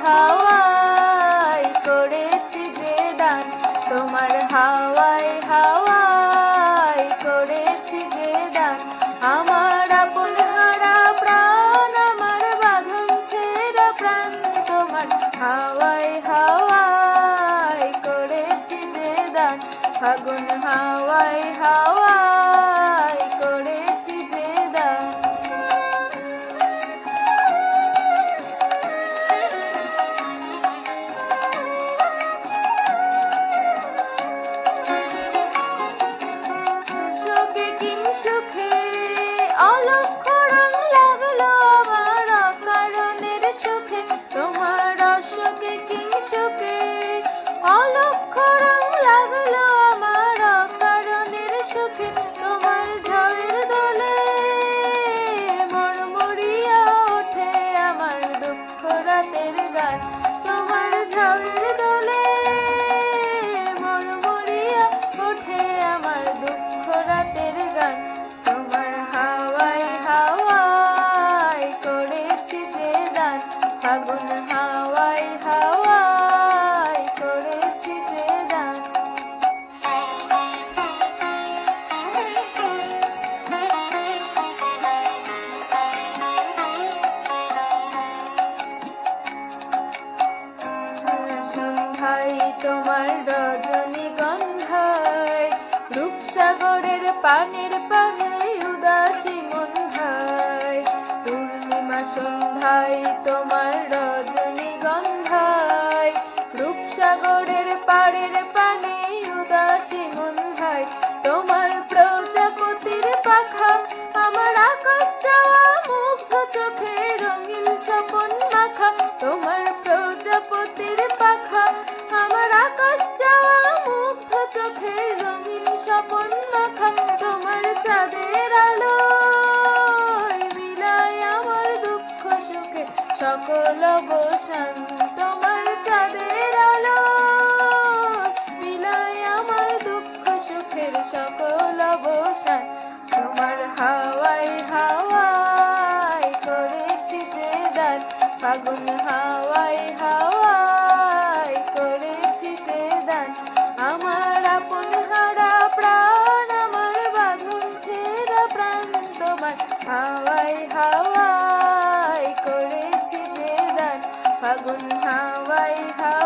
হাওয়ায় করেছি যে দান, তোমার হাওয়ায় হাওয়ায় করেছি যে দান। আমার আপন হারা প্রাণ, আমার বাঁধন ছেঁড়া প্রাণ, তোমার হাওয়ায় হাওয়ায় করেছি যে দান। ফাগুন হাওয়ায় হাওয়ায় করেছি যে দান। সুখে অলক্ষ রং লাগলো আমার অকারণের সুখে, তোমার অসুখে কিং সুখে অলক্ষ রং লাগলো আমার অকারণের সুখে। তোমার ঝড়ের দোলে মরমরিয়া ওঠে আমার দুঃখ রাতের গান, তোমার ঝড়ের দোলে মরমরিয়া ওঠে আমার দুঃখ রাতের গান। তোমার হাওয়ায় হাওয়ায় করেছি যে দান, ফাগুন হাওয়ায় হাওয়ায় করেছি যে দান। সন্ধ্যায় তোমার রজনীগন্ধায়, রূপসাগরের পানির পানে উদাসী মন্ধায়। পূর্ণিমা সন্ধ্যায় তোমার রজনীগন্ধায়, রূপসাগরের পাড়ের পানে উদাসী মন্ধায়। তোমার প্রজাপতির পাখা আমার আকাশ চাওয়া মুগ্ধ চোখে রঙিন স্বপন মাখা, তোমার প্রজাপতির পাখা আমার আকাশ চাওয়া মুগ্ধ চোখে রঙিন স্বপন মাখা। তোমার চাঁদের আলো মিলায় আমার দুঃখ সুখে সকল অবসান, তোমার চাঁদের আলো মিলায় আমার দুঃখ সুখের সকল অবসান। তোমার হাওয়ায় হাওয়ায় করেছি যে দান, ফাগুন হাওয়ায় হাওয়ায় করেছি যে দান। আমার আপন হারা প্রাণ, আমার বাঁধন ছেঁড়া প্রাণ, তোমার হাওয়ায় হাওয়ায় করেছি যে দান। ফাগুন হাওয়ায় হাওয়ায়